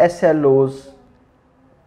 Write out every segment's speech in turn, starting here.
SLOs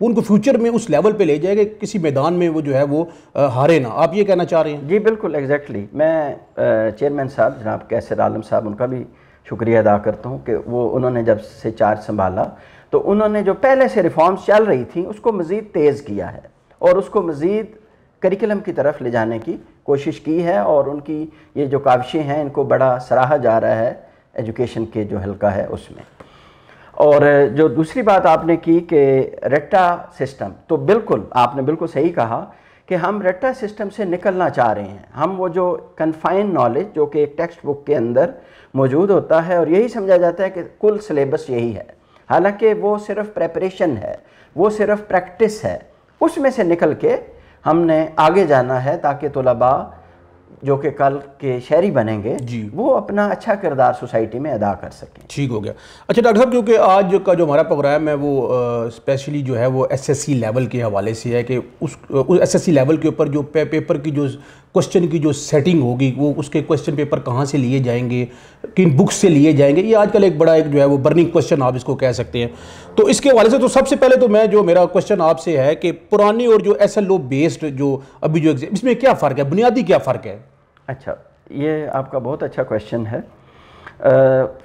وہ ان کو future میں اس لیول پہ لے جائے کہ کسی میدان میں وہ جو ہے وہ ہارے نہ. آپ یہ کہنا چاہ رہے ہیں؟ جی بالکل ایگزیکٹلی. میں چیئرمین صاحب جناب کیسر عالم صاحب ان کا بھی شکریہ ادا کرتا ہوں کہ وہ انہوں نے جب سے چارج سنبھالا تو انہوں نے جو پہلے سے ریفارمز چل رہی تھیں اس کو مزید تیز کیا ہے اور اس کو مزید کریکلم کی طرف لے جانے کی کوشش کی ہے, اور ان کی یہ جو کاوشیں ہیں ان کو بڑا سراہا جا رہا ہے ایجوکیشن کے جو حلقہ ہے اس میں. اور جو دوسری بات آپ نے کی کہ رٹا سسٹم, تو بالکل آپ نے بالکل صحیح کہا کہ ہم رٹا سسٹم سے نکلنا چاہ رہے ہیں. ہم وہ جو کنفائن نالج جو کہ ایک ٹیکسٹ بک کے اندر موجود ہوتا ہے اور یہی سمجھا جاتا ہے کہ کل سلیبس یہی ہے, حالانکہ وہ صرف پریپریشن ہے, وہ صرف پریکٹس ہے. اس میں سے نکل کے ہم نے آگے جانا ہے تاکہ طلباء جو کہ کل کے شہری بنیں گے وہ اپنا اچھا کردار سوسائٹی میں ادا کر سکیں. ٹھیک ہو گیا. اچھا ڈاکٹر صاحب, کیونکہ آج کا جو ہمارا پروگرام ہے وہ اسپیشلی جو ہے وہ ایس ایس سی لیول کے حوالے سے ہے کہ اس ایس ایس سی لیول کے اوپر جو پیپر کی جو کوشچن کی جو سیٹنگ ہوگی, وہ اس کے کوشچن پیپر کہاں سے لیے جائیں گے, کن بکس سے لیے جائیں گے, یہ آج کل ایک بڑا ایک جو ہے وہ برننگ کوشچن آپ اس کو کہہ سکتے ہیں. تو اس کے حوالے سے تو سب سے پہلے تو میں جو میرا کوشچن آپ سے ہے کہ پرانی اور جو ایس ایل او بیسڈ جو ابھی جو اس میں کیا فرق ہے, بنیادی کیا فرق ہے؟ اچھا, یہ آپ کا بہت اچھا کویشچن ہے.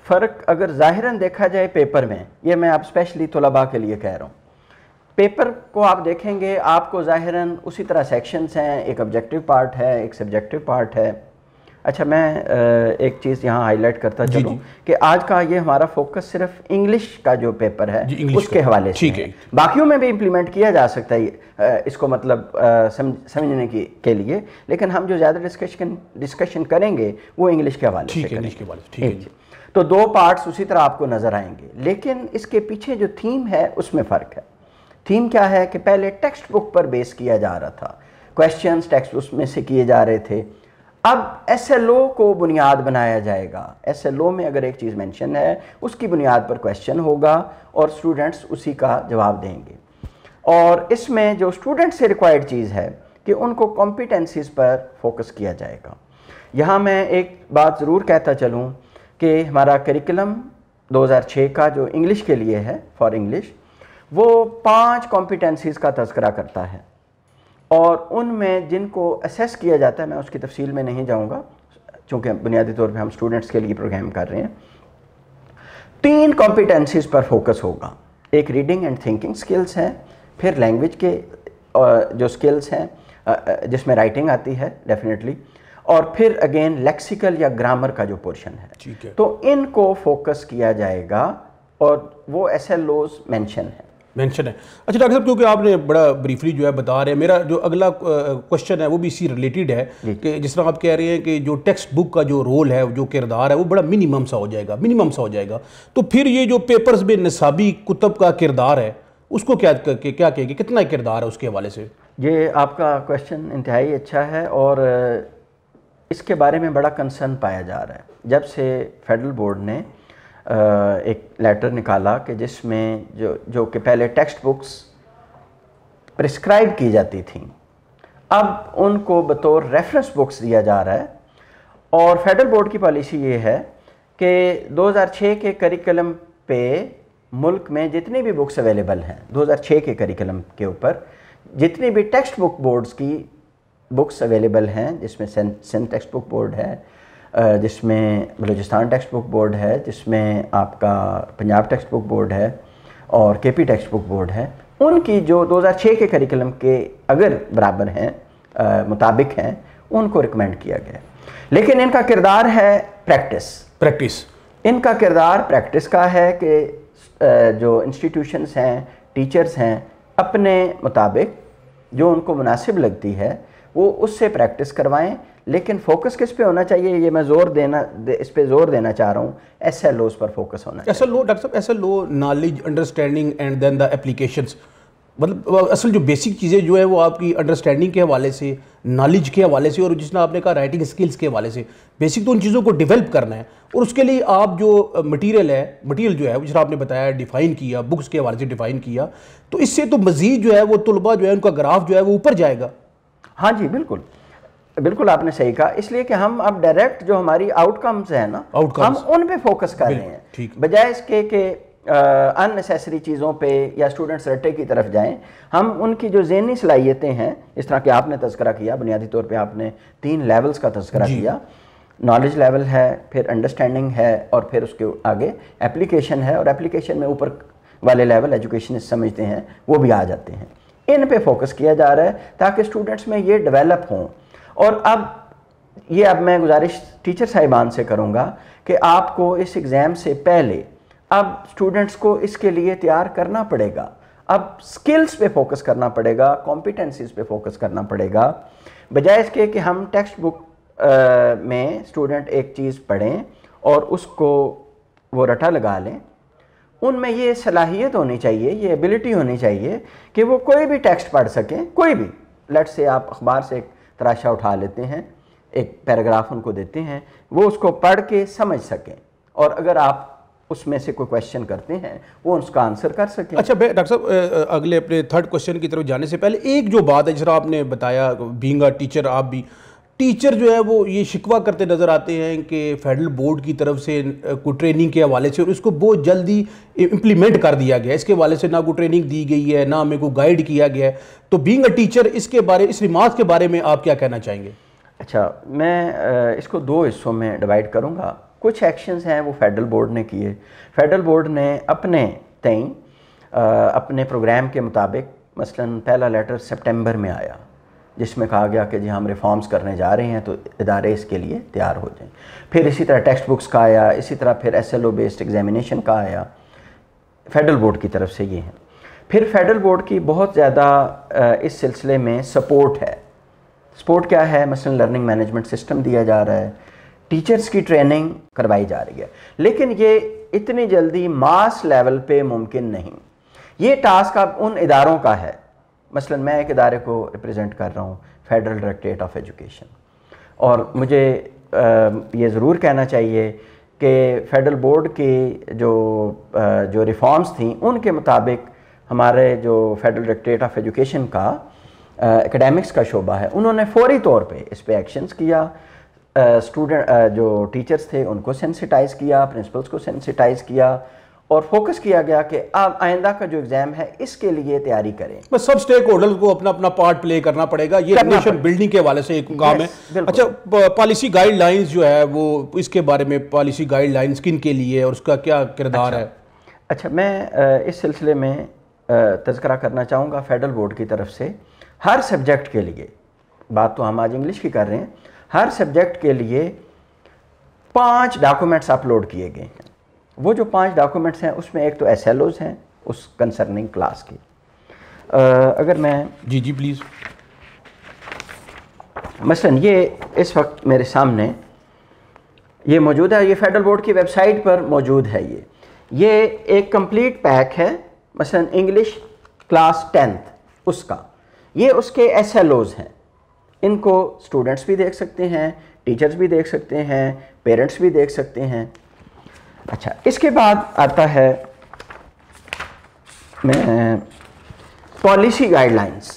فرق اگر ظاہراً دیکھا جائے پیپر میں, یہ میں آپ اسپیشلی طلباء کے لیے کہہ رہا ہوں, پیپر کو آپ دیکھیں گے آپ کو ظاہراً اسی طرح سیکشنز ہیں, ایک آبجیکٹیو پارٹ ہے, ایک سبجیکٹیو پارٹ ہے. اچھا, میں ایک چیز یہاں ہائی لائٹ کرتا چلوں کہ آج کا یہ ہمارا فوکس صرف انگلش کا جو پیپر ہے اس کے حوالے سے ہے. باقیوں میں بھی امپلیمنٹ کیا جا سکتا ہے اس کو مطلب سمجھنے کے لیے, لیکن ہم جو زیادہ ڈسکشن کریں گے وہ انگلش کے حوالے سے کریں گے. تو دو پارٹس اسی طرح آپ کو نظر آئیں گے, لیکن اس کے پیچھے جو تھیم ہے اس میں فرق ہے. تھیم کیا ہے کہ پہلے ٹیکسٹ بک پر بیس کیا جا رہا تھا, کویشچنز ٹیکسٹ اس میں سے کیے جا رہے تھے. اب ایس ایل او کو بنیاد بنایا جائے گا. ایس ایل او میں اگر ایک چیز مینشن ہے اس کی بنیاد پر کویشچن ہوگا اور سٹوڈنٹس اسی کا جواب دیں گے. اور اس میں جو اسٹوڈنٹ سے ریکوائرڈ چیز ہے کہ ان کو کمپیٹنسیز پر فوکس کیا جائے گا. یہاں میں ایک بات ضرور کہتا چلوں کہ ہمارا کریکلم 2006 کا جو انگلش کے لیے ہے, فار انگلش, وہ 5 کمپیٹنسیز کا تذکرہ کرتا ہے, اور ان میں جن کو اسیس کیا جاتا ہے, میں اس کی تفصیل میں نہیں جاؤں گا چونکہ بنیادی طور پہ ہم اسٹوڈنٹس کے لیے پروگرام کر رہے ہیں. 3 کمپیٹنسیز پر فوکس ہوگا. ایک ریڈنگ اینڈ تھنکنگ سکلز ہیں, پھر لینگویج کے جو سکلز ہیں جس میں رائٹنگ آتی ہے ڈیفینیٹلی, اور پھر اگین لیکسیکل یا گرامر کا جو پورشن ہے. تو ان کو فوکس کیا جائے گا اور وہ ایس ایل اوز مینشن ہے. اچھا ڈاکٹر صاحب, کیونکہ آپ نے بڑا بریفلی جو ہے بتا رہے ہیں, میرا جو اگلا کوشچن ہے وہ بھی اسی ریلیٹڈ ہے کہ جس طرح آپ کہہ رہے ہیں کہ جو ٹیکسٹ بک کا جو رول ہے, جو کردار ہے, وہ بڑا منیمم سا ہو جائے گا. تو پھر یہ جو پیپرز میں نصابی کتب کا کردار ہے اس کو کیا کہیں گے, کتنا کردار ہے اس کے حوالے سے؟ یہ آپ کا کویشچن انتہائی اچھا ہے اور اس کے بارے میں بڑا کنسرن پایا جا رہا ہے. جب سے فیڈرل بورڈ نے ایک لیٹر نکالا کہ جس میں جو کہ پہلے ٹیکسٹ بکس پرسکرائب کی جاتی تھیں, اب ان کو بطور ریفرنس بکس دیا جا رہا ہے. اور فیڈرل بورڈ کی پالیسی یہ ہے کہ 2006 کے کریکلم پہ ملک میں جتنی بھی بکس اویلیبل ہیں, 2006 کے کریکلم کے اوپر جتنی بھی ٹیکسٹ بک بورڈز کی بکس اویلیبل ہیں, جس میں سندھ ٹیکسٹ بک بورڈ ہے, جس میں بلوچستان ٹیکسٹ بک بورڈ ہے, جس میں آپ کا پنجاب ٹیکسٹ بک بورڈ ہے اور کے پی ٹیکسٹ بک بورڈ ہے, ان کی جو 2006 کے کریکلم کے اگر برابر ہیں, مطابق ہیں, ان کو ریکمینڈ کیا گیا. لیکن ان کا کردار ہے پریکٹس. ان کا کردار پریکٹس کا ہے کہ جو انسٹیٹیوشنز ہیں, ٹیچرز ہیں, اپنے مطابق جو ان کو مناسب لگتی ہے وہ اس سے پریکٹس کروائیں. لیکن فوکس کس پہ ہونا چاہیے, یہ میں اس پہ زور دینا چاہ رہا ہوں, ایس ایل اوز پر فوکس ہونا چاہیے. ایس ایل او ڈاکٹر صاحب, S L O knowledge, understanding and then the applications, مطلب اصل جو بیسک چیزیں جو ہے وہ آپ کی انڈرسٹینڈنگ کے حوالے سے, نالج کے حوالے سے, اور جس نے آپ نے کہا رائٹنگ اسکلس کے حوالے سے, بیسک تو ان چیزوں کو ڈیولپ کرنا ہے. اور اس کے لیے آپ جو مٹیریل جو ہے جس طرح آپ نے بتایا, ڈیفائن کیا, بکس کے حوالے سے ڈیفائن کیا, تو اس سے تو مزید جو ہے وہ طلباء جو ہے ان کا گراف جو ہے وہ اوپر جائے گا. ہاں جی بالکل آپ نے صحیح کہا. اس لیے کہ ہم اب ڈائریکٹ جو ہماری آؤٹ کمز ہیں نا, ہم ان پہ فوکس کر رہے ہیں, بجائے اس کے کہ اننیسیسری چیزوں پہ یا اسٹوڈنٹس رٹے کی طرف جائیں. ہم ان کی جو ذہنی صلاحیتیں ہیں, اس طرح کہ آپ نے تذکرہ کیا, بنیادی طور پہ آپ نے 3 لیولز کا تذکرہ کیا. نالج لیول ہے, پھر انڈرسٹینڈنگ ہے, اور پھر اس کے آگے اپلیکیشن ہے, اور اپلیکیشن میں اوپر والے لیول ایجوکیشنسٹ سمجھتے ہیں وہ بھی آ جاتے ہیں. ان پہ فوکس کیا جا رہا ہے تاکہ اسٹوڈنٹس میں یہ ڈیولپ ہوں. اور اب میں گزارش ٹیچر صاحبان سے کروں گا کہ آپ کو اس ایگزام سے پہلے اب اسٹوڈنٹس کو اس کے لیے تیار کرنا پڑے گا. اب سکلز پہ فوکس کرنا پڑے گا, کمپیٹنسیز پہ فوکس کرنا پڑے گا, بجائے اس کے کہ ہم ٹیکسٹ بک میں اسٹوڈنٹ ایک چیز پڑھیں اور اس کو وہ رٹا لگا لیں. ان میں یہ صلاحیت ہونی چاہیے, یہ ایبلٹی ہونی چاہیے کہ وہ کوئی بھی ٹیکسٹ پڑھ سکیں, کوئی بھی. لیٹ سے آپ اخبار سے ایک تراشا اٹھا لیتے ہیں, ایک پیراگراف ان کو دیتے ہیں, وہ اس کو پڑھ کے سمجھ سکیں, اور اگر آپ اس میں سے کوئی کویشچن کرتے ہیں وہ اس کا آنسر کر سکیں. اچھا ڈاکٹر صاحب, اگلے اپنے تھرڈ کویشچن کی طرف جانے سے پہلے ایک جو بات ہے, جس طرح آپ نے بتایا بینگ اے ٹیچر, آپ بھی ٹیچر جو ہے وہ یہ شکوہ کرتے نظر آتے ہیں کہ فیڈرل بورڈ کی طرف سے کوئی ٹریننگ کے حوالے سے, اور اس کو بہت جلدی امپلیمنٹ کر دیا گیا, اس کے حوالے سے نہ کوئی ٹریننگ دی گئی ہے, نہ ہمیں کوئی گائیڈ کیا گیا ہے. تو بینگ اے ٹیچر اس ریمارک کے بارے میں آپ کیا کہنا چاہیں گے؟ اچھا, میں اس کو 2 حصوں میں ڈیوائیڈ کروں گا. کچھ ایکشنز ہیں وہ فیڈرل بورڈ نے کیے. فیڈرل بورڈ نے اپنے تئیں اپنے پروگرام کے مطابق, مثلاً پہلا لیٹر سپٹمبر میں آیا جس میں کہا گیا کہ جی ہم ریفارمز کرنے جا رہے ہیں تو ادارے اس کے لیے تیار ہو جائیں. پھر اسی طرح ٹیکسٹ بکس کا آیا, اسی طرح پھر SLO بیسڈ ایگزامینیشن کا آیا فیڈرل بورڈ کی طرف سے. یہ ہیں. پھر فیڈرل بورڈ کی بہت زیادہ اس سلسلے میں سپورٹ ہے. سپورٹ کیا ہے؟ مثلاً لرننگ مینجمنٹ سسٹم دیا جا رہا ہے, ٹیچرز کی ٹریننگ کروائی جا رہی ہے, لیکن یہ اتنی جلدی ماس لیول پہ ممکن نہیں. یہ ٹاسک اب ان اداروں کا ہے. مثلاً میں ایک ادارے کو ریپریزنٹ کر رہا ہوں, فیڈرل ڈائریکٹوریٹ آف ایجوکیشن, اور مجھے یہ ضرور کہنا چاہیے کہ فیڈرل بورڈ کی جو ریفارمز تھیں ان کے مطابق ہمارے جو فیڈرل ڈائریکٹوریٹ آف ایجوکیشن کا اکیڈیمکس کا شعبہ ہے, انہوں نے فوری طور پہ اس پہ ایکشنز کیا. اسٹوڈنٹ جو ٹیچرز تھے ان کو سینسٹائز کیا, پرنسپلز کو سینسٹائز کیا, اور فوکس کیا گیا کہ اب آئندہ کا جو ایگزام ہے اس کے لیے تیاری کریں. بس سب سٹیک ہولڈرز کو اپنا اپنا پارٹ پلے کرنا پڑے گا. یہ نیشن بلڈنگ کے حوالے سے ایک کام ہے. اچھا, پالیسی گائیڈ لائنز جو ہے وہ اس کے بارے میں, پالیسی گائیڈ لائنز کن کے لیے اور اس کا کیا کردار ہے؟ اچھا, میں اس سلسلے میں تذکرہ کرنا چاہوں گا فیڈرل بورڈ کی طرف سے ہر سبجیکٹ کے لیے, بات تو ہم آج انگلش کی کر رہے ہیں, ہر سبجیکٹ کے لیے 5 ڈاکومنٹس اپلوڈ کیے گئے ہیں. وہ جو 5 ڈاکومنٹس ہیں اس میں ایک تو SLOs ہیں اس کنسرننگ کلاس کی. اگر میں جی پلیز, مثلاً یہ اس وقت میرے سامنے یہ موجود ہے, یہ فیڈرل بورڈ کی ویب سائٹ پر موجود ہے. یہ ایک کمپلیٹ پیک ہے, مثلاً انگلش کلاس 10th اس کا, یہ اس کے SLOs ہیں. ان کو اسٹوڈنٹس بھی دیکھ سکتے ہیں, ٹیچرز بھی دیکھ سکتے ہیں, پیرنٹس بھی دیکھ سکتے ہیں. اچھا, اس کے بعد آتا ہے پالیسی گائیڈ لائنس.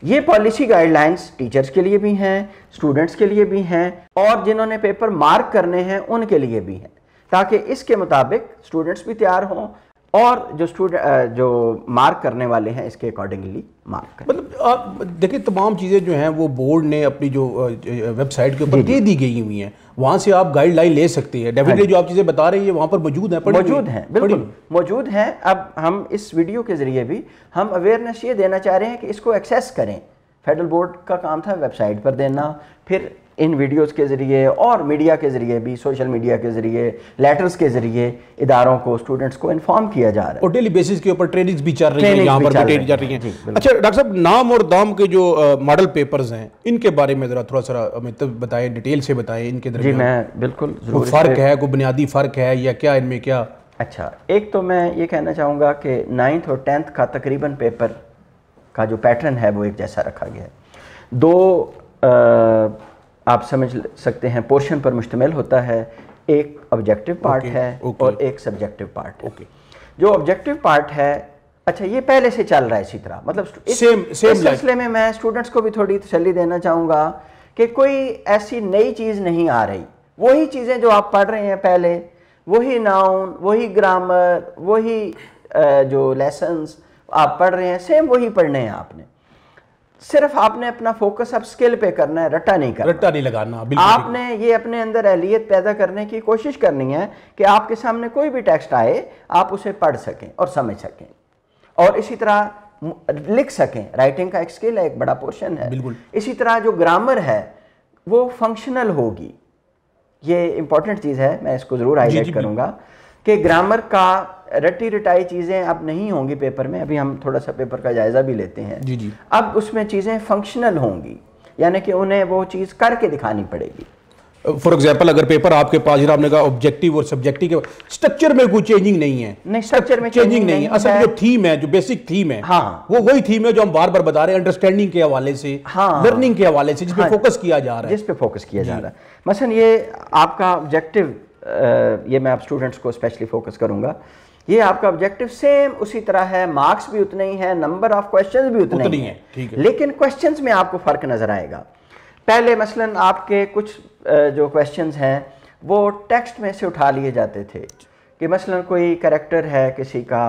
یہ پالیسی گائیڈ لائنس ٹیچرز کے لیے بھی ہیں, اسٹوڈنٹس کے لیے بھی ہیں, اور جنہوں نے پیپر مارک کرنے ہیں ان کے لیے بھی ہیں, تاکہ اس کے مطابق اسٹوڈنٹس بھی تیار ہوں اور جو مارک کرنے والے ہیں اس کے اکارڈنگلی مارک کریں. مطلب آپ دیکھیں تمام چیزیں جو ہیں وہ بورڈ نے اپنی جو ویب سائٹ کے اوپر دے دی گئی ہوئی ہیں, وہاں سے آپ گائیڈ لائن لے سکتے ہیں. ڈیفینیٹلی جو آپ چیزیں بتا رہے ہیں وہاں پر موجود ہیں, موجود ہیں, بالکل موجود ہیں. اب ہم اس ویڈیو کے ذریعے بھی ہم اویئرنیس یہ دینا چاہ رہے ہیں کہ اس کو ایکسیس کریں. فیڈرل بورڈ کا کام تھا ویب سائٹ پر دینا, پھر ان ویڈیوز کے ذریعے اور میڈیا کے ذریعے بھی, سوشل میڈیا کے ذریعے, لیٹرز کے ذریعے اداروں کو, اسٹوڈنٹس کو انفارم کیا جا رہا ہے. اور ڈیلی بیسس کے اوپر ٹریننگز بھی چل رہی ہیں, یہاں پر بھی ٹریننگ چل رہی ہیں. اچھا ڈاکٹر صاحب, نام اور دام کے جو ماڈل پیپرز ہیں ان کے بارے میں ذرا تھوڑا سا ہمیں بتائیں, ڈیٹیل سے بتائیں ان کے درمیان. جی میں بالکل ضرور. فرق ہے, کوئی بنیادی فرق ہے یا کیا ان میں کیا؟ اچھا, ایک تو میں یہ کہنا چاہوں گا کہ 9th اور 10th کا تقریباً پیپر کا جو پیٹرن ہے وہ ایک جیسا رکھا گیا ہے. 2 آپ سمجھ سکتے ہیں پورشن پر مشتمل ہوتا ہے. ایک آبجیکٹیو پارٹ ہے اور ایک سبجیکٹیو پارٹ ہے. جو آبجیکٹیو پارٹ ہے, اچھا یہ پہلے سے چل رہا ہے اسی طرح, مطلب اس سلسلے میں میں اسٹوڈنٹس کو بھی تھوڑی تسلی دینا چاہوں گا کہ کوئی ایسی نئی چیز نہیں آ رہی. وہی چیزیں جو آپ پڑھ رہے ہیں پہلے وہی ناؤن، وہی گرامر، وہی جو لیسنز آپ پڑھ رہے ہیں سیم وہی پڑھنے ہیں آپ نے، صرف آپ نے اپنا فوکس اب سکل پہ کرنا ہے، رٹا نہیں کرنا، رٹا نہیں لگانا. آپ نے یہ اپنے اندر اہلیت پیدا کرنے کی کوشش کرنی ہے کہ آپ کے سامنے کوئی بھی ٹیکسٹ آئے آپ اسے پڑھ سکیں اور سمجھ سکیں، اور اسی طرح لکھ سکیں. رائٹنگ کا ایک سکل ہے، ایک بڑا پورشن ہے. بالکل. اسی طرح جو گرامر ہے وہ فنکشنل ہوگی. یہ امپورٹنٹ چیز ہے، میں اس کو ضرور ہائی لائٹ کروں گا کہ گرامر کا رٹی رٹائی چیزیں اب نہیں ہوں گی پیپر میں. ابھی ہم تھوڑا سا پیپر کا جائزہ بھی لیتے ہیں. اب اس میں چیزیں فنکشنل ہوں گی، یعنی کہ انہیں وہ چیز کر کے دکھانی پڑے گی. فار ایگزامپل اگر پیپر آپ کے پاس آپ نے کہا آبجیکٹیو اور سبجیکٹیو کے اسٹرکچر میں کوئی چینجنگ نہیں ہے. نہیں، اسٹرکچر میں چینجنگ نہیں ہے. اصل جو تھیم ہے، جو بیسک تھیم ہے، وہ وہی تھیم ہے جو ہم بار بار بتا رہے ہیں، انڈرسٹینڈنگ کے حوالے سے، لرننگ کے حوالے سے، جس پہ فوکس کیا جا رہا ہے. جس پہ فوکس کیا جا رہا ہے. مثلا یہ آپ کا آبجیکٹیو، یہ میں آپ اسٹوڈنٹس کو اسپیشلی فوکس کروں گا، یہ آپ کا آبجیکٹیو سیم اسی طرح ہے، مارکس بھی اتنے ہی ہیں، نمبر آف کوشچنز بھی اتنے ہی ہیں، لیکن کوشچنز میں آپ کو فرق نظر آئے گا. پہلے مثلا آپ کے کچھ جو کوشچنز ہیں وہ ٹیکسٹ میں سے اٹھا لیے جاتے تھے کہ مثلا کوئی کریکٹر ہے کسی کا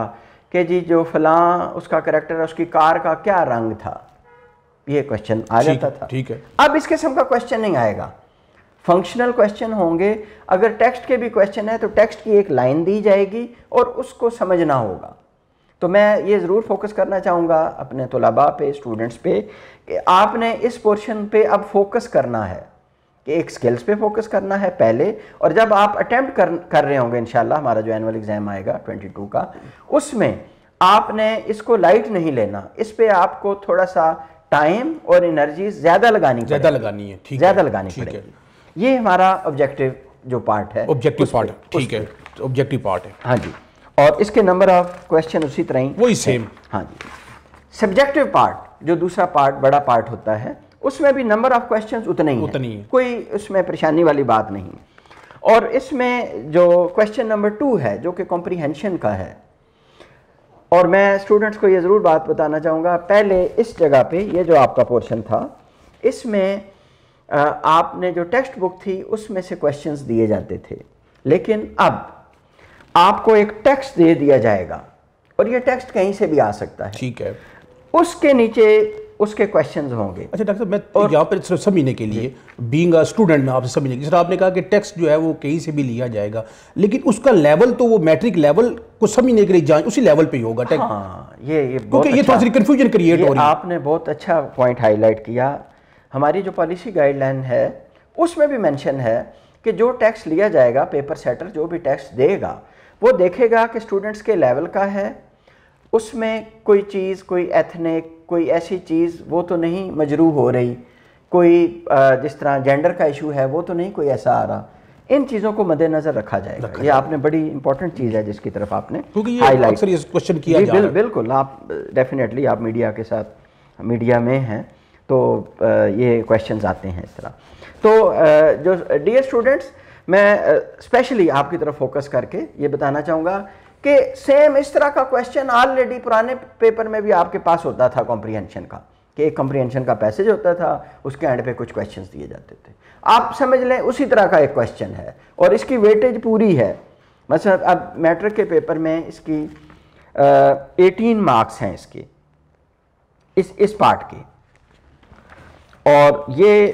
کہ جی جو فلاں اس کا کریکٹر ہے، اس کی کار کا کیا رنگ تھا، یہ کوشچن آ جاتا تھا. اب اس قسم کا کوشچن نہیں آئے گا، فنکشنل کوشچن ہوں گے. اگر ٹیکسٹ کے بھی کوشچن ہے تو ٹیکسٹ کی ایک لائن دی جائے گی اور اس کو سمجھنا ہوگا. تو میں یہ ضرور فوکس کرنا چاہوں گا اپنے طلباء پہ، اسٹوڈنٹس پہ، کہ آپ نے اس پورشن پہ اب فوکس کرنا ہے، کہ ایک سکلز پہ فوکس کرنا ہے پہلے، اور جب آپ اٹیمپٹ کر رہے ہوں گے انشاءاللہ ہمارا جو اینول ایگزام آئے گا 22 کا، اس میں آپ نے اس کو لائٹ نہیں لینا، اس پہ آپ کو تھوڑا سا ٹائم اور انرجی زیادہ لگانی پڑے گی. زیادہ لگانی پڑے گی. یہ ہمارا آبجیکٹیو جو پارٹ ہے، آبجیکٹیو پارٹ، ٹھیک ہے، آبجیکٹیو پارٹ ہے. ہاں جی. اور اس کے نمبر آف کوشچن اسی طرح ہی وہی سیم. ہاں جی. سبجیکٹیو پارٹ جو دوسرا پارٹ بڑا پارٹ ہوتا ہے، اس میں بھی نمبر آف کوشچنز اتنے ہی ہیں، کوئی اس میں پریشانی والی بات نہیں. اور اس میں جو کوشچن نمبر 2 ہے جو کہ کمپریہنشن کا ہے، اور میں اسٹوڈنٹس کو یہ ضرور بات بتانا چاہوں گا، پہلے اس جگہ پہ یہ جو آپ کا پورشن تھا اس میں آپ نے جو ٹیکسٹ بک تھی اس میں سے کوشچنز دیے جاتے تھے، لیکن اب آپ کو ایک ٹیکسٹ دے دیا جائے گا، اور یہ ٹیکسٹ کہیں سے بھی آ سکتا ہے. ٹھیک ہے. اس کے نیچے اس کے کوشچنز ہوں گے. اچھا ڈاکٹر صاحب، میں یہاں پر صرف سمجھنے کے لیے بینگ اے اسٹوڈنٹ میں آپ سے سمجھنے کے لیے، جس طرح آپ نے کہا کہ ٹیکسٹ جو ہے وہ کہیں سے بھی لیا جائے گا، لیکن اس کا لیول تو وہ میٹرک لیول کو سمجھنے کے لیے جائیں اسی لیول پہ ہی ہوگا. ہاں، یہ کیونکہ یہ تھوڑی سی کنفیوژن کریٹ ہو رہی ہے. آپ نے بہت اچھا پوائنٹ ہائی لائٹ کیا. ہماری جو پالیسی گائیڈ لائن ہے اس میں بھی مینشن ہے کہ جو ٹیکسٹ لیا جائے گا، پیپر سیٹر جو بھی ٹیکسٹ دے گا وہ دیکھے گا کہ اسٹوڈنٹس کے لیول کا ہے، اس میں کوئی چیز، کوئی ایتھنک، کوئی ایسی چیز وہ تو نہیں مجروح ہو رہی، کوئی جس طرح جینڈر کا ایشو ہے وہ تو نہیں کوئی ایسا آ رہا. ان چیزوں کو مد نظر رکھا جائے گا. یہ آپ نے بڑی امپورٹنٹ چیز ہے جس کی طرف آپ نے ہائی لائٹ کیا جا رہا ہے. بالکل. آپ ڈیفینیٹلی آپ میڈیا کے ساتھ، میڈیا میں ہیں تو یہ کویشچنز آتے ہیں اس طرح. تو جو ڈیئر اسٹوڈنٹس، میں اسپیشلی آپ کی طرف فوکس کر کے یہ بتانا چاہوں گا کہ سیم اس طرح کا کویشچن آلریڈی پرانے پیپر میں بھی آپ کے پاس ہوتا تھا کمپریہنشن کا، کہ ایک کمپریہنشن کا پیسج ہوتا تھا، اس کے اینڈ پہ کچھ کویشچنز دیے جاتے تھے. آپ سمجھ لیں اسی طرح کا ایک کویشچن ہے اور اس کی ویٹیج پوری ہے. مثلا اب میٹرک کے پیپر میں اس کی 18 مارکس ہیں اس کے، اس پارٹ کے. اور یہ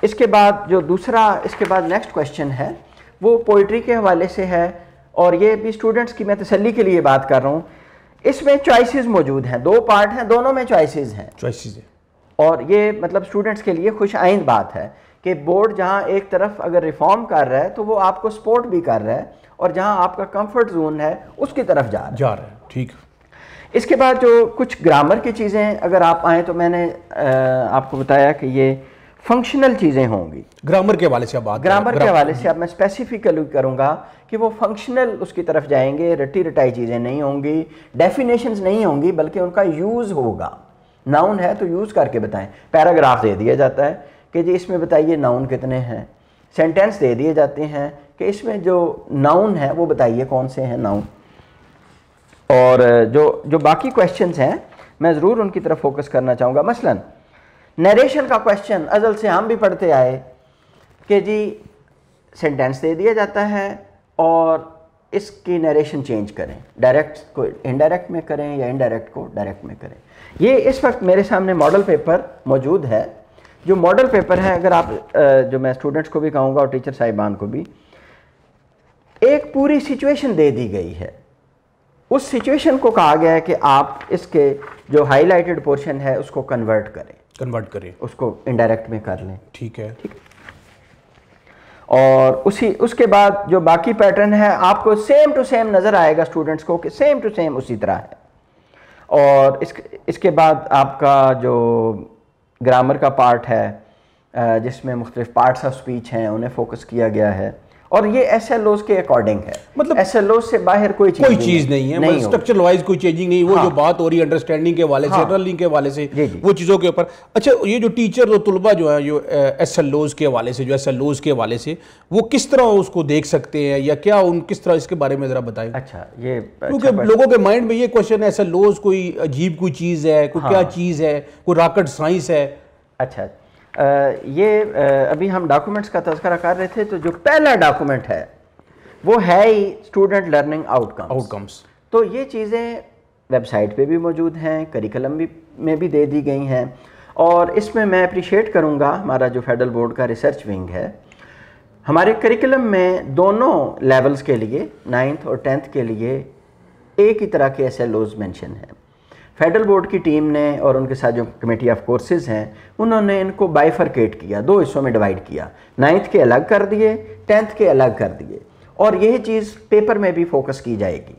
اس کے بعد جو دوسرا اس کے بعد نیکسٹ کویشچن ہے وہ پوئٹری کے حوالے سے ہے، اور یہ بھی اسٹوڈنٹس کی میں تسلی کے لیے بات کر رہا ہوں. اس میں چوائسیز موجود ہیں، 2 پارٹ ہیں، دونوں میں چوائسیز ہیں. اور یہ مطلب اسٹوڈنٹس کے لیے خوش آئند بات ہے کہ بورڈ جہاں ایک طرف اگر ریفارم کر رہا ہے تو وہ آپ کو سپورٹ بھی کر رہا ہے، اور جہاں آپ کا کمفرٹ زون ہے اس کی طرف جا رہا ہے. ٹھیک. اس کے بعد جو کچھ گرامر کی چیزیں اگر آپ آئیں تو میں نے آپ کو بتایا کہ یہ فنکشنل چیزیں ہوں گی. گرامر کے حوالے سے بات، گرامر کے حوالے سے اب میں اسپیسیفکلی کروں گا کہ وہ فنکشنل اس کی طرف جائیں گے. رٹی رٹائی چیزیں نہیں ہوں گی، ڈیفینیشنز نہیں ہوں گی، بلکہ ان کا یوز ہوگا. ناؤن ہے تو یوز کر کے بتائیں. پیراگراف دے دیا جاتا ہے کہ جی اس میں بتائیے ناؤن کتنے ہیں. سینٹینس دے دیے جاتے ہیں کہ اس میں جو ناؤن ہے وہ بتائیے کون سے ہیں ناؤن. اور جو باقی کویشچنز ہیں میں ضرور ان کی طرف فوکس کرنا چاہوں گا. مثلا نیریشن کا کویشچن ازل سے ہم بھی پڑھتے آئے کہ جی سینٹینس دے دیا جاتا ہے اور اس کی نیریشن چینج کریں، ڈائریکٹ کو انڈائریکٹ میں کریں یا انڈائریکٹ کو ڈائریکٹ میں کریں. یہ اس وقت میرے سامنے ماڈل پیپر موجود ہے. جو ماڈل پیپر ہے، اگر آپ جو میں اسٹوڈنٹس کو بھی کہوں گا اور ٹیچر صاحبان کو بھی، ایک پوری سچویشن دے دی گئی ہے. اس سچویشن کو کہا گیا ہے کہ آپ اس کے جو ہائی لائٹڈ پورشن ہے اس کو کنورٹ کریں، اس کو انڈائریکٹ میں کر لیں. ٹھیک ہے. اور اس کے بعد جو باقی پیٹرن ہے آپ کو سیم ٹو سیم نظر آئے گا اسٹوڈنٹس کو کہ سیم ٹو سیم اسی طرح ہے. اور اس کے بعد آپ کا جو گرامر کا پارٹ ہے جس میں مختلف پارٹس آف سپیچ ہیں انہیں فوکس کیا گیا ہے. اور یہ ایس ایل اوز کے اکارڈنگ ہے، مطلب ایس ایل اوز سے باہر کوئی چیز نہیں ہے، اسٹرکچر وائز کوئی چینجنگ نہیں. وہ جو بات ہو رہی ہے انڈرسٹینڈنگ کے حوالے سے، لرننگ کے حوالے سے، وہ چیزوں کے اوپر. اچھا، یہ جو ٹیچر اور طلبہ جو ہیں جو ایس ایل اوز کے حوالے سے، جو ایس ایل اوز کے حوالے سے، وہ کس طرح اس کو دیکھ سکتے ہیں یا کیا کس طرح اس کے بارے میں ذرا بتائیں. اچھا، یہ کیونکہ لوگوں کے مائنڈ میں یہ کوشچن ہے ایس ایل اوز کوئی عجیب کوئی چیز ہے، کوئی کیا چیز ہے، کوئی راکٹ سائنس ہے. اچھا، یہ ابھی ہم ڈاکومنٹس کا تذکرہ کر رہے تھے، تو جو پہلا ڈاکومنٹ ہے وہ ہے ہی اسٹوڈنٹ لرننگ آؤٹ کمس. تو یہ چیزیں ویب سائٹ پہ بھی موجود ہیں، کریکلم میں بھی دے دی گئی ہیں. اور اس میں اپریشیٹ کروں گا ہمارا جو فیڈرل بورڈ کا ریسرچ ونگ ہے، ہمارے کریکلم میں دونوں لیولز کے لیے 9th اور 10th کے لیے ایک ہی طرح کے ایس ایل اوز مینشن ہیں. فیڈرل بورڈ کی ٹیم نے اور ان کے ساتھ جو کمیٹی آف کورسز ہیں انہوں نے ان کو بائیفرکیٹ کیا، 2 حصوں میں ڈیوائیڈ کیا. 9th کے الگ کر دیے، 10th کے الگ کر دیے. اور یہی چیز پیپر میں بھی فوکس کی جائے گی.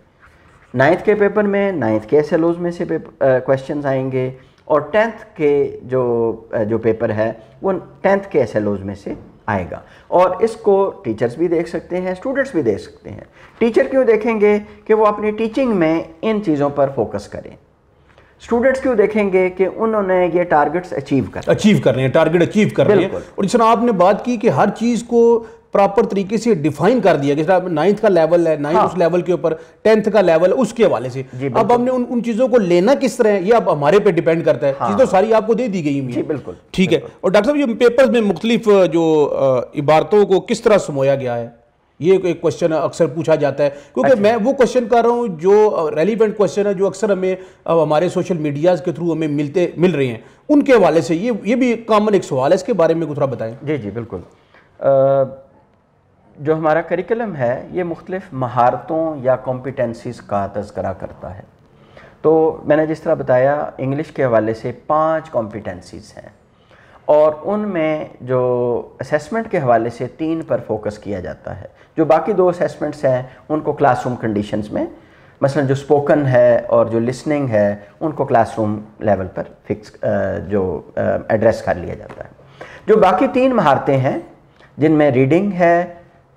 9th کے پیپر میں 9th کے ایس ایل اوز میں سے کویسچنز آئیں گے، اور 10th کے جو پیپر ہے وہ 10th کے ایس ایل اوز میں سے آئے گا. اور اس کو ٹیچرز بھی دیکھ سکتے ہیں، اسٹوڈنٹس بھی دیکھ سکتے ہیں. ٹیچر کیوں دیکھیں گے کہ وہ اپنی ٹیچنگ میں ان چیزوں پر فوکس کریں. اسٹوڈنٹس کیوں دیکھیں گے کہ انہوں نے یہ ٹارگٹس اچیو کر رہے ہیں، ٹارگٹ اچیو کر رہے ہیں. اور جس طرح آپ نے بات کی کہ ہر چیز کو پراپر طریقے سے ڈیفائن کر دیا، جس طرح 9th کا لیول ہے، 9th اس لیول کے اوپر، 10th کا لیول ہے، اس کے حوالے سے. اب ہم نے ان چیزوں کو لینا کس طرح ہے یہ اب ہمارے پہ ڈیپینڈ کرتا ہے. چیز تو ساری آپ کو دے دی گئی ہوئی ہے. بالکل ٹھیک ہے. اور ڈاکٹر صاحب یہ پیپرز میں مختلف جو عبارتوں کو کس طرح سمویا گیا ہے، یہ ایک کوشچن اکثر پوچھا جاتا ہے. کیونکہ میں وہ کوشچن کر رہا ہوں جو ریلیونٹ کوشچن ہے، جو اکثر ہمیں ہمارے سوشل میڈیاز کے تھرو ہمیں مل رہے ہیں، ان کے حوالے سے یہ بھی کامن ایک سوال ہے. اس کے بارے میں کچھ تھوڑا بتائیں. جی بالکل. جو ہمارا کریکلم ہے یہ مختلف مہارتوں یا کمپیٹنسیز کا تذکرہ کرتا ہے. تو میں نے جس طرح بتایا انگلش کے حوالے سے 5 کمپیٹنسیز ہیں، اور ان میں جو اسیسمنٹ کے حوالے سے 3 پر فوکس کیا جاتا ہے. جو باقی 2 اسیسمنٹس ہیں ان کو کلاس روم کنڈیشنز میں، مثلا جو اسپوکن ہے اور جو لسننگ ہے ان کو کلاس روم لیول پر ایڈریس کر لیا جاتا ہے. جو باقی 3 مہارتیں ہیں جن میں ریڈنگ ہے،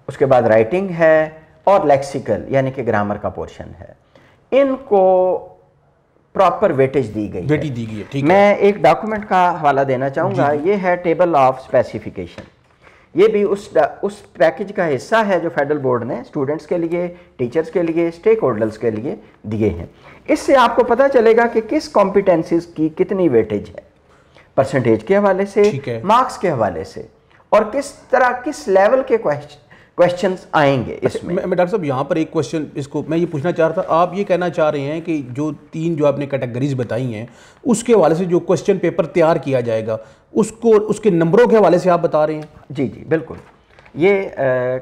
اس کے بعد رائٹنگ ہے، اور لیکسیکل یعنی کہ گرامر کا پورشن ہے، ان کو پراپر ویٹیج دی گئی ہے. میں ایک ڈاکومنٹ کا حوالہ دینا چاہوں گا. یہ ہے ٹیبل آف اسپیسیفیکیشن. یہ بھی اس پیکج کا حصہ ہے جو فیڈرل بورڈ نے اسٹوڈنٹس کے لیے، ٹیچرز کے لیے، اسٹیک ہولڈرز کے لیے دیے ہیں. اس سے آپ کو پتہ چلے گا کہ کس کمپیٹنسیز کی کتنی ویٹیج ہے، پرسنٹیج کے حوالے سے، مارکس کے حوالے سے، اور کس طرح کس لیول کے کویسچنز آئیں گے اس میں. ڈاکٹر صاحب یہاں پر ایک کویسچن اس کو میں یہ پوچھنا چاہ رہا تھا. آپ یہ کہنا چاہ رہے ہیں کہ جو 3 جو آپ نے کیٹیگریز بتائی ہیں اس کے حوالے سے جو کویسچن پیپر تیار کیا جائے گا اس کے نمبروں کے حوالے سے آپ بتا رہے ہیں؟ جی بالکل. یہ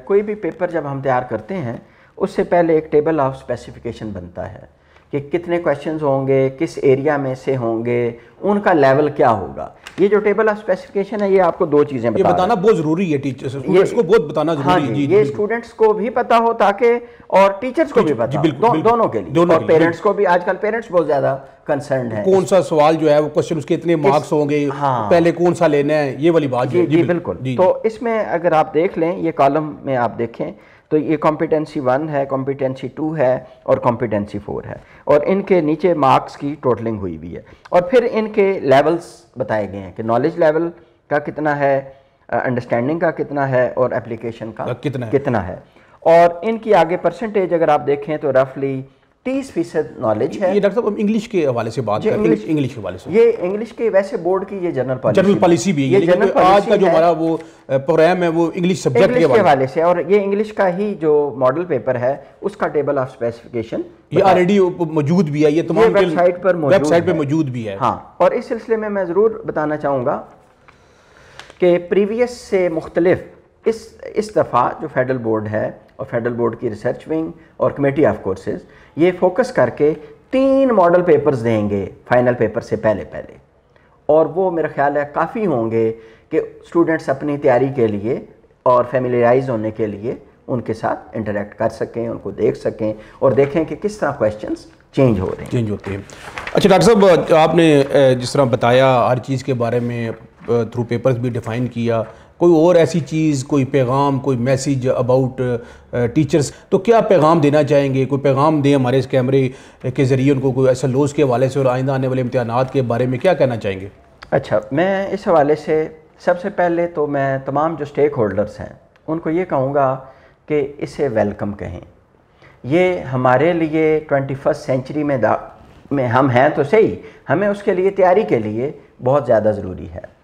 کوئی بھی پیپر جب ہم تیار کرتے ہیں اس سے پہلے ایک ٹیبل آف اسپیسیفیکیشن بنتا ہے کہ کتنے کویسچنز ہوں گے، کس ایریا میں سے ہوں گے، ان کا لیول کیا ہوگا. یہ جو ٹیبل آف اسپیسیفیکیشن ہے یہ آپ کو 2 چیزیں بتانا بہت ضروری ہے. ٹیچرز کو بہت بتانا ضروری ہے. یہ اسٹوڈنٹس کو بھی پتا ہو تاکہ، اور ٹیچرز کو بھی پتا ہو، دونوں کے لیے. اور پیرنٹس کو بھی، آج کل پیرنٹس بہت زیادہ کنسرنڈ ہیں کون سا سوال جو ہے وہ کویسچن اس کے اتنے مارکس ہوں گے، پہلے کون سا لینا ہے، یہ والی بات. جی بالکل. تو اس میں اگر آپ دیکھ لیں، یہ کالم میں آپ دیکھیں تو یہ کمپیٹنسی 1 ہے، کمپیٹنسی 2 ہے، اور کمپیٹنسی 4 ہے. اور ان کے نیچے مارکس کی ٹوٹلنگ ہوئی بھی ہے. اور پھر ان کے لیولز بتائے گئے ہیں کہ نالج لیول کا کتنا ہے، انڈرسٹینڈنگ کا کتنا ہے، اور اپلیکیشن کا کتنا ہے. اور ان کی آگے پرسنٹیج اگر آپ دیکھیں تو رفلی 30% نالج ہے. یہ ڈاکٹر صاحب ہم انگلش کے حوالے سے بات کریں. انگلش کے حوالے سے یہ انگلش کے ویسے بورڈ کی یہ جنرل پالیسی بھی ہے, لیکن آج کا جو ہمارا وہ پروگرام ہے وہ انگلش سبجیکٹ کے حوالے سے, اور یہ انگلش کا ہی جو ماڈل پیپر ہے اس کا ٹیبل آف اسپیسیفکیشن یہ آلریڈی موجود بھی ہے, یہ تمام ویب سائٹ پہ موجود بھی ہے. ہاں, اور اس سلسلے میں ضرور بتانا چاہوں گا کہ پریویس سے مختلف اس دفعہ جو فیڈرل بورڈ ہے اور فیڈرل بورڈ کی ریسرچ ونگ اور کمیٹی آف کورسز یہ فوکس کر کے 3 ماڈل پیپرز دیں گے فائنل پیپر سے پہلے, اور وہ میرا خیال ہے کافی ہوں گے کہ اسٹوڈنٹس اپنی تیاری کے لیے اور فیملیرائز ہونے کے لیے ان کے ساتھ انٹریکٹ کر سکیں, ان کو دیکھ سکیں اور دیکھیں کہ کس طرح کویسچنز چینج ہوتے ہیں. اچھا ڈاکٹر صاحب, آپ نے جس طرح بتایا ہر چیز کے بارے میں تھرو پیپرز بھی ڈیفائن کیا, کوئی اور ایسی چیز, کوئی پیغام, کوئی میسیج اباؤٹ ٹیچرز, تو کیا پیغام دینا چاہیں گے؟ کوئی پیغام دیں ہمارے اس کیمرے کے ذریعے ان کو, کوئی ایسا لوز کے حوالے سے اور آئندہ آنے والے امتحانات کے بارے میں کیا کہنا چاہیں گے؟ اچھا, میں اس حوالے سے سب سے پہلے تو میں تمام جو اسٹیک ہولڈرز ہیں ان کو یہ کہوں گا کہ اسے ویلکم کہیں. یہ ہمارے لیے 21 سینچری میں ہم ہیں تو صحیح, ہمیں اس کے لیے تیاری کے لیے بہت زیادہ ضروری ہے.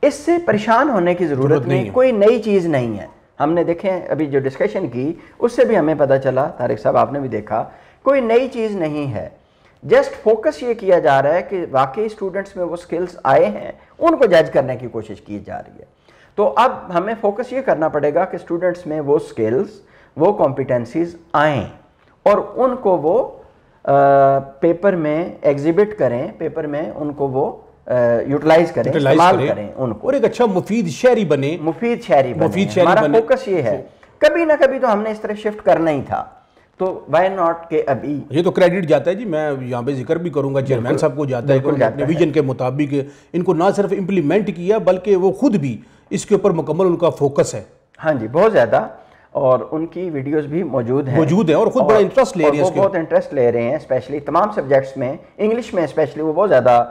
اس سے پریشان ہونے کی ضرورت نہیں, کوئی نئی چیز نہیں ہے. ہم نے دیکھیں ابھی جو ڈسکشن کی اس سے بھی ہمیں پتہ چلا, طارق صاحب آپ نے بھی دیکھا, کوئی نئی چیز نہیں ہے. جسٹ فوکس یہ کیا جا رہا ہے کہ واقعی اسٹوڈنٹس میں وہ سکلز آئے ہیں, ان کو جج کرنے کی کوشش کی جا رہی ہے. تو اب ہمیں فوکس یہ کرنا پڑے گا کہ اسٹوڈنٹس میں وہ سکلز, وہ کمپیٹنسیز آئیں اور ان کو وہ پیپر میں ایگزیبٹ کریں, پیپر میں ان کو وہ یوٹیلائز کریں, استعمال کریں ان کو, اور ایک اچھا مفید شہری بنے. ہمارا فوکس یہ ہے. کبھی نہ کبھی تو ہم نے اس طرح شفٹ کرنا ہی تھا, تو وائی ناٹ کہ ابھی یہ تو کریڈٹ جاتا ہے جی, میں یہاں پہ ذکر بھی کروں گا, چیئرمین صاحب کو جاتا ہے کہ اپنے ویژن کے مطابق ان کو نہ صرف امپلیمنٹ کیا بلکہ وہ خود بھی اس کے اوپر مکمل ان کا فوکس ہے. ہاں جی, بہت زیادہ, اور ان کی ویڈیوز بھی موجود ہیں اور خود بڑا انٹرسٹ لے رہے ہیں, وہ بہت انٹرسٹ لے رہے ہیں, اسپیشلی تمام سبجیکٹس میں, انگلش میں اسپیشلی وہ بہت زیادہ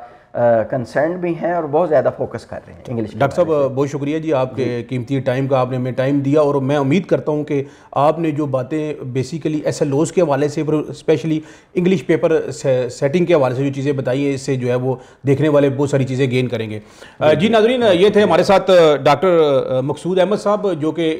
کنسرنڈ بھی ہیں اور بہت زیادہ فوکس کر رہے ہیں انگلش. ڈاکٹر صاحب بہت شکریہ جی, آپ کے قیمتی ٹائم کا آپ نے ہمیں ٹائم دیا, اور میں امید کرتا ہوں کہ آپ نے جو باتیں بیسیکلی ایس ایل اوز کے حوالے سے, اسپیشلی انگلش پیپر سیٹنگ کے حوالے سے جو چیزیں بتائی ہیں, اس سے جو ہے وہ دیکھنے والے بہت ساری چیزیں گین کریں گے. جی ناظرین, یہ تھے ہمارے ساتھ ڈاکٹر مقصود احمد صاحب, جو کہ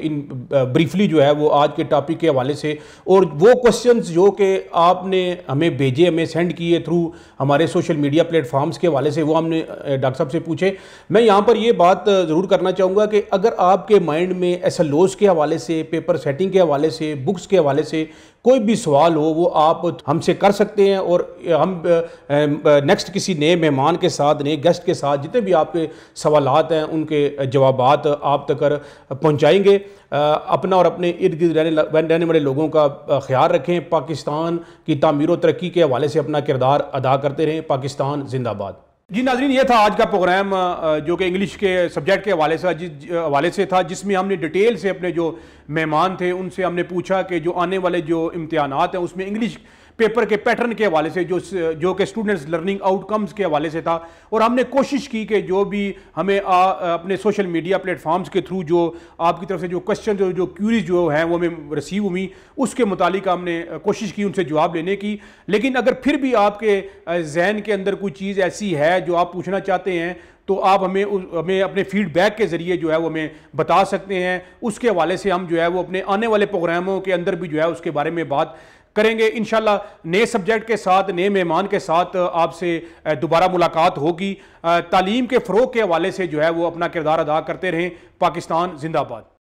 بریفلی جو ہے وہ آج کے ٹاپک کے حوالے سے, اور وہ کوسچنز جو کہ آپ نے ہمیں بھیجے, ہمیں سینڈ کیے تھرو ہمارے سوشل میڈیا پلیٹ فارمز کے حوالے سے, وہ ہم نے ڈاکٹر صاحب سے پوچھے. میں یہاں پر یہ بات ضرور کرنا چاہوں گا کہ اگر آپ کے مائنڈ میں ایس ایل اوز کے حوالے سے, پیپر سیٹنگ کے حوالے سے, بکس کے حوالے سے کوئی بھی سوال ہو, وہ آپ ہم سے کر سکتے ہیں, اور ہم نیکسٹ کسی نئے مہمان کے ساتھ, نئے گیسٹ کے ساتھ جتنے بھی آپ کے سوالات ہیں ان کے جوابات آپ تک پہنچائیں گے. اپنا اور اپنے ارد گرد رہنے والے لوگوں کا خیال رکھیں. پاکستان کی تعمیر و ترقی کے حوالے سے اپنا کردار ادا کرتے رہیں. پاکستان زندہ باد. جی ناظرین, یہ تھا آج کا پروگرام, جو کہ انگلش کے سبجیکٹ کے حوالے سے تھا, جس میں ہم نے ڈیٹیل سے اپنے جو مہمان تھے ان سے ہم نے پوچھا کہ جو آنے والے جو امتحانات ہیں اس میں انگلش پیپر کے پیٹرن کے حوالے سے جو کہ اسٹوڈنٹس لرننگ آؤٹ کمز کے حوالے سے تھا, اور ہم نے کوشش کی کہ جو بھی ہمیں اپنے سوشل میڈیا پلیٹ فارمز کے تھرو جو آپ کی طرف سے جو کوشچن جو کیوریز جو ہیں وہ ہمیں ریسیو ہوئی, اس کے متعلق ہم نے کوشش کی ان سے جواب لینے کی. لیکن اگر پھر بھی آپ کے ذہن کے اندر کوئی چیز ایسی ہے جو آپ پوچھنا چاہتے ہیں, تو آپ ہمیں اپنے فیڈ بیک کے ذریعے جو ہے وہ ہمیں بتا سکتے ہیں. اس کے حوالے سے ہم جو ہے وہ اپنے آنے والے پروگراموں کے اندر بھی جو ہے اس کے بارے میں بات کریں گے. انشاءاللہ نئے سبجیکٹ کے ساتھ, نئے مہمان کے ساتھ آپ سے دوبارہ ملاقات ہوگی. تعلیم کے فروغ کے حوالے سے جو ہے وہ اپنا کردار ادا کرتے رہیں. پاکستان زندہ باد.